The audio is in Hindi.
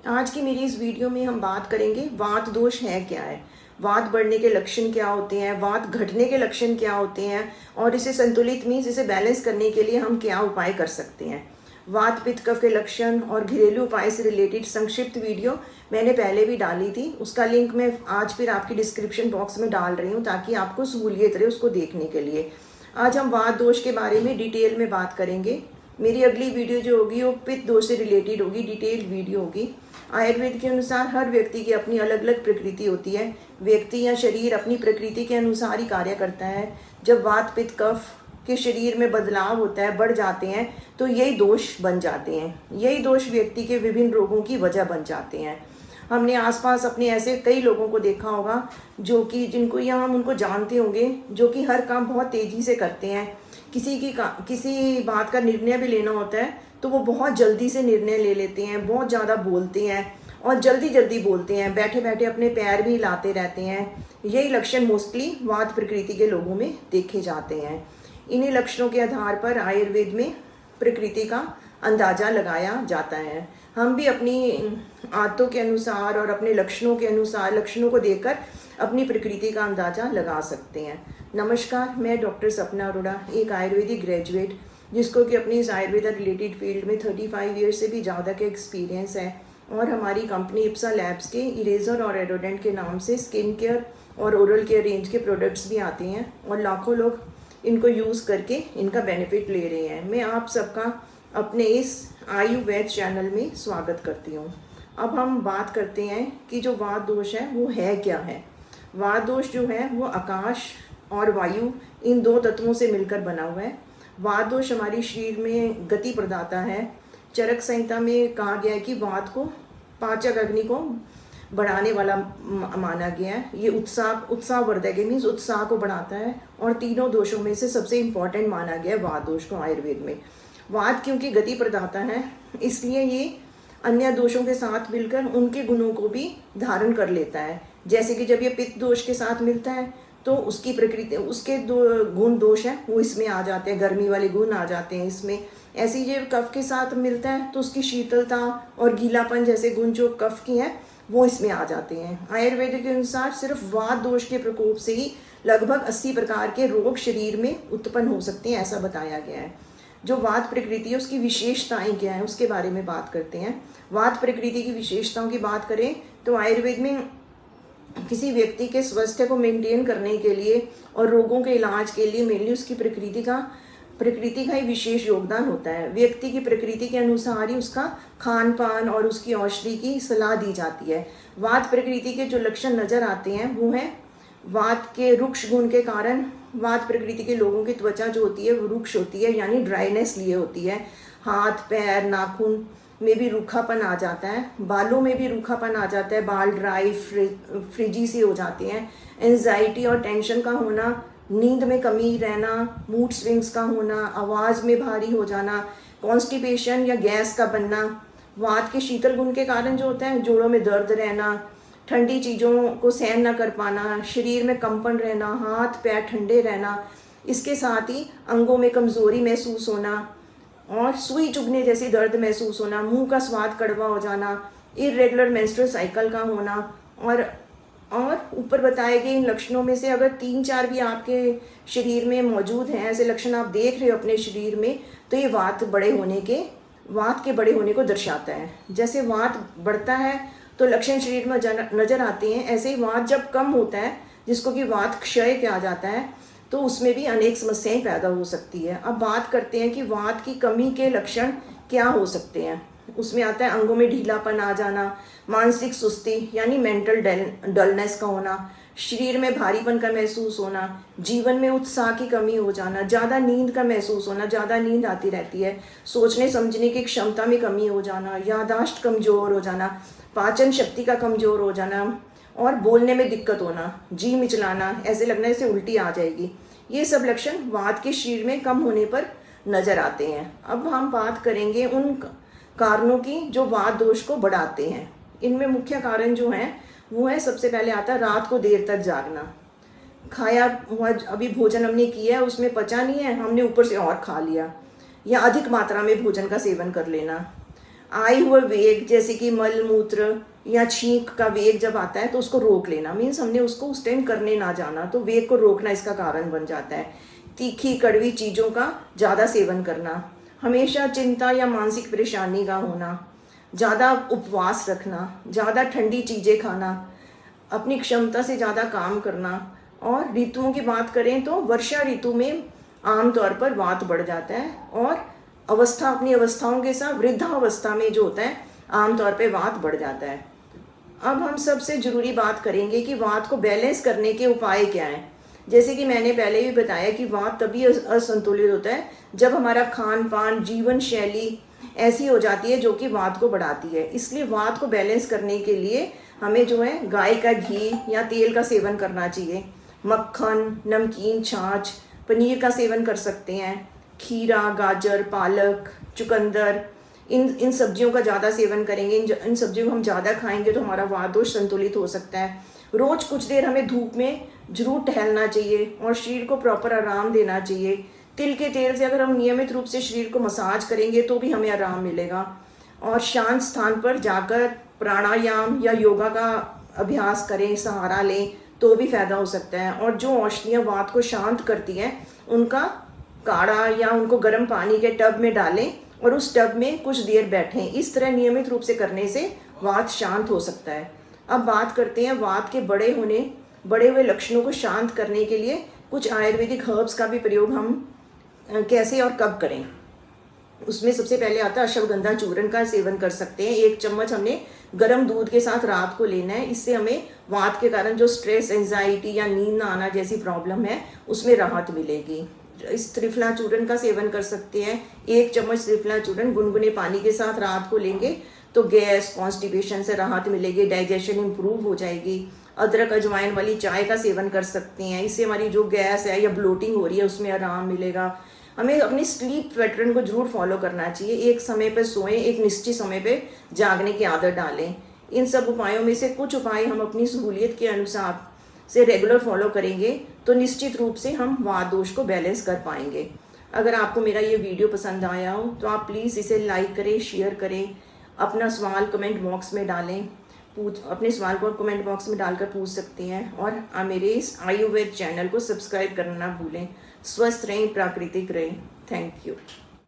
आज की मेरी इस वीडियो में हम बात करेंगे वात दोष है क्या है, वात बढ़ने के लक्षण क्या होते हैं, वात घटने के लक्षण क्या होते हैं और इसे संतुलित मीन्स इसे बैलेंस करने के लिए हम क्या उपाय कर सकते हैं। वात पित्त कफ के लक्षण और घरेलू उपाय से रिलेटेड संक्षिप्त वीडियो मैंने पहले भी डाली थी, उसका लिंक मैं आज फिर आपकी डिस्क्रिप्शन बॉक्स में डाल रही हूँ ताकि आपको सहूलियत रहे उसको देखने के लिए। आज हम वात दोष के बारे में डिटेल में बात करेंगे। मेरी अगली वीडियो जो होगी वो पित्त दोष से रिलेटेड होगी, डिटेल्ड वीडियो होगी। आयुर्वेद के अनुसार हर व्यक्ति की अपनी अलग अलग प्रकृति होती है। व्यक्ति या शरीर अपनी प्रकृति के अनुसार ही कार्य करता है। जब वात पित्त कफ के शरीर में बदलाव होता है, बढ़ जाते हैं, तो यही दोष बन जाते हैं। यही दोष व्यक्ति के विभिन्न रोगों की वजह बन जाते हैं। हमने आसपास अपने ऐसे कई लोगों को देखा होगा जो कि जिनको या हम उनको जानते होंगे, जो कि हर काम बहुत तेज़ी से करते हैं। किसी बात का निर्णय भी लेना होता है तो वो बहुत जल्दी से निर्णय ले लेते हैं, बहुत ज़्यादा बोलते हैं और जल्दी जल्दी बोलते हैं, बैठे बैठे अपने पैर भी हिलाते रहते हैं। यही लक्षण मोस्टली वात प्रकृति के लोगों में देखे जाते हैं। इन्हीं लक्षणों के आधार पर आयुर्वेद में प्रकृति का अंदाज़ा लगाया जाता है। हम भी अपनी आदतों के अनुसार और अपने लक्षणों के अनुसार लक्षणों को देखकर अपनी प्रकृति का अंदाज़ा लगा सकते हैं। नमस्कार, मैं डॉक्टर सपना अरोड़ा, एक आयुर्वेदिक ग्रेजुएट जिसको कि अपनी इस आयुर्वेदा रिलेटेड फील्ड में 35 ईयर्स से भी ज़्यादा का एक्सपीरियंस है। और हमारी कंपनी इप्सा लैब्स के इरेजर और एडोडेंट के नाम से स्किन केयर और ओरल केयर रेंज के प्रोडक्ट्स भी आते हैं और लाखों लोग इनको यूज़ करके इनका बेनिफिट ले रहे हैं। मैं आप सबका अपने इस आयुर्वेद चैनल में स्वागत करती हूँ। अब हम बात करते हैं कि जो वात दोष है वो है क्या है। वात दोष जो है वो आकाश और वायु इन दो तत्वों से मिलकर बना हुआ है। वात दोष हमारी शरीर में गति प्रदाता है। चरक संहिता में कहा गया है कि वात को पाचक अग्नि को बढ़ाने वाला माना गया है। ये उत्साहवर्धक है, मीन्स उत्साह को बढ़ाता है और तीनों दोषों में से सबसे इम्पॉर्टेंट माना गया है वात दोष को आयुर्वेद में। वात क्योंकि गति प्रदाता है इसलिए ये अन्य दोषों के साथ मिलकर उनके गुणों को भी धारण कर लेता है। जैसे कि जब ये पित्त दोष के साथ मिलता है तो उसकी प्रकृति, उसके दो गुण दोष हैं वो इसमें आ जाते हैं, गर्मी वाले गुण आ जाते हैं इसमें। ऐसे ही जब कफ के साथ मिलता है तो उसकी शीतलता और गीलापन जैसे गुण जो कफ की हैं वो इसमें आ जाते हैं। आयुर्वेद के अनुसार सिर्फ वात दोष के प्रकोप से ही लगभग 80 प्रकार के रोग शरीर में उत्पन्न हो सकते हैं, ऐसा बताया गया है। जो वात प्रकृति है उसकी विशेषताएं क्या है उसके बारे में बात करते हैं। वात प्रकृति की विशेषताओं की बात करें तो आयुर्वेद में किसी व्यक्ति के स्वास्थ्य को मेंटेन करने के लिए और रोगों के इलाज के लिए मेनली उसकी प्रकृति का ही विशेष योगदान होता है। व्यक्ति की प्रकृति के अनुसार ही उसका खान पान और उसकी औषधि की सलाह दी जाती है। वात प्रकृति के जो लक्षण नजर आते हैं वो है वात के रुक्ष गुण के कारण वात प्रकृति के लोगों की त्वचा जो होती है वो रुक्ष होती है, यानी ड्राइनेस लिए होती है। हाथ पैर नाखून में भी रूखापन आ जाता है, बालों में भी रूखापन आ जाता है, बाल ड्राई फ्रिजी से हो जाते हैं। एंजाइटी और टेंशन का होना, नींद में कमी रहना, मूड स्विंग्स का होना, आवाज़ में भारी हो जाना, कॉन्स्टिपेशन या गैस का बनना। वात के शीतल गुण के कारण जो होता है जोड़ों में दर्द रहना, ठंडी चीज़ों को सहन न कर पाना, शरीर में कंपन रहना, हाथ पैर ठंडे रहना। इसके साथ ही अंगों में कमज़ोरी महसूस होना और सुई चुभने जैसी दर्द महसूस होना, मुंह का स्वाद कड़वा हो जाना, इरेगुलर मेंस्ट्रुअल साइकिल का होना। और ऊपर बताए गए इन लक्षणों में से अगर 3-4 भी आपके शरीर में मौजूद हैं, ऐसे लक्षण आप देख रहे हो अपने शरीर में, तो ये वात के बड़े होने को दर्शाता है। जैसे वात बढ़ता है तो लक्षण शरीर में नजर आते हैं, ऐसे ही वात जब कम होता है जिसको कि वात क्षय कहा जाता है तो उसमें भी अनेक समस्याएं पैदा हो सकती है। अब बात करते हैं कि वात की कमी के लक्षण क्या हो सकते हैं। उसमें आता है अंगों में ढीलापन आ जाना, मानसिक सुस्ती यानी मेंटल डलनेस का होना, शरीर में भारीपन का महसूस होना, जीवन में उत्साह की कमी हो जाना, ज़्यादा नींद का महसूस होना, ज़्यादा नींद आती रहती है, सोचने समझने की क्षमता में कमी हो जाना, याददाश्त कमज़ोर हो जाना, पाचन शक्ति का कमज़ोर हो जाना और बोलने में दिक्कत होना, जी मिचलाना, ऐसे लगना जैसे उल्टी आ जाएगी। ये सब लक्षण वात के शरीर में कम होने पर नजर आते हैं। अब हम बात करेंगे उन कारणों की जो वात दोष को बढ़ाते हैं। इनमें मुख्य कारण जो हैं वो है, सबसे पहले आता है रात को देर तक जागना। खाया हुआ अभी भोजन हमने किया है उसमें पचा नहीं है, हमने ऊपर से और खा लिया, या अधिक मात्रा में भोजन का सेवन कर लेना। आए हुए वेग जैसे कि मल मूत्र या छींक का वेग जब आता है तो उसको रोक लेना, मीन्स हमने उसको उस टाइम करने ना जाना, तो वेग को रोकना इसका कारण बन जाता है। तीखी कड़वी चीज़ों का ज़्यादा सेवन करना, हमेशा चिंता या मानसिक परेशानी का होना, ज़्यादा उपवास रखना, ज़्यादा ठंडी चीज़ें खाना, अपनी क्षमता से ज़्यादा काम करना। और ऋतुओं की बात करें तो वर्षा ऋतु में आमतौर पर वात बढ़ जाता है, और अवस्था अपनी अवस्थाओं के साथ वृद्धावस्था में जो होता है आमतौर पे वात बढ़ जाता है। अब हम सबसे ज़रूरी बात करेंगे कि वात को बैलेंस करने के उपाय क्या हैं। जैसे कि मैंने पहले भी बताया कि वात तभी असंतुलित होता है जब हमारा खान पान जीवन शैली ऐसी हो जाती है जो कि वात को बढ़ाती है। इसलिए वात को बैलेंस करने के लिए हमें जो है गाय का घी या तेल का सेवन करना चाहिए, मक्खन, नमकीन, छाछ, पनीर का सेवन कर सकते हैं, खीरा, गाजर, पालक, चुकंदर, इन सब्जियों का ज़्यादा सेवन करेंगे। इन सब्जियों को हम ज़्यादा खाएंगे तो हमारा वात दोष संतुलित हो सकता है। रोज़ कुछ देर हमें धूप में जरूर टहलना चाहिए और शरीर को प्रॉपर आराम देना चाहिए। तिल के तेल से अगर हम नियमित रूप से शरीर को मसाज करेंगे तो भी हमें आराम मिलेगा। और शांत स्थान पर जाकर प्राणायाम या योगा का अभ्यास करें, सहारा लें तो भी फायदा हो सकता है। और जो औषधियाँ वात को शांत करती हैं उनका काढ़ा या उनको गर्म पानी के टब में डालें और उस टब में कुछ देर बैठें। इस तरह नियमित रूप से करने से वात शांत हो सकता है। अब बात करते हैं वात के बड़े हुए लक्षणों को शांत करने के लिए कुछ आयुर्वेदिक हर्ब्स का भी प्रयोग हम कैसे और कब करें। उसमें सबसे पहले आता है अश्वगंधा चूर्ण का सेवन कर सकते हैं। 1 चम्मच हमने गर्म दूध के साथ रात को लेना है। इससे हमें वात के कारण जो स्ट्रेस, एंजाइटी या नींद ना आना जैसी प्रॉब्लम है उसमें राहत मिलेगी। इस त्रिफला चूर्ण का सेवन कर सकते हैं। 1 चम्मच त्रिफला चूर्ण गुनगुने पानी के साथ रात को लेंगे तो गैस, कॉन्स्टिपेशन से राहत मिलेगी, डाइजेशन इंप्रूव हो जाएगी। अदरक अजवाइन वाली चाय का सेवन कर सकते हैं, इससे हमारी जो गैस है या ब्लोटिंग हो रही है उसमें आराम मिलेगा। हमें अपनी स्लीप पैटर्न को जरूर फॉलो करना चाहिए। एक समय पर सोएं, एक निश्चित समय पे जागने की आदत डालें। इन सब उपायों में से कुछ उपाय हम अपनी सहूलियत के अनुसार से रेगुलर फॉलो करेंगे तो निश्चित रूप से हम वात दोष को बैलेंस कर पाएंगे। अगर आपको मेरा ये वीडियो पसंद आया हो तो आप प्लीज़ इसे लाइक करें, शेयर करें, अपना सवाल कमेंट बॉक्स में डालें। अपने सवाल को कमेंट बॉक्स में डालकर पूछ सकते हैं। और मेरे इस आयुर्वेद चैनल को सब्सक्राइब करना ना भूलें। स्वस्थ रहें, प्राकृतिक रहें। Thank you.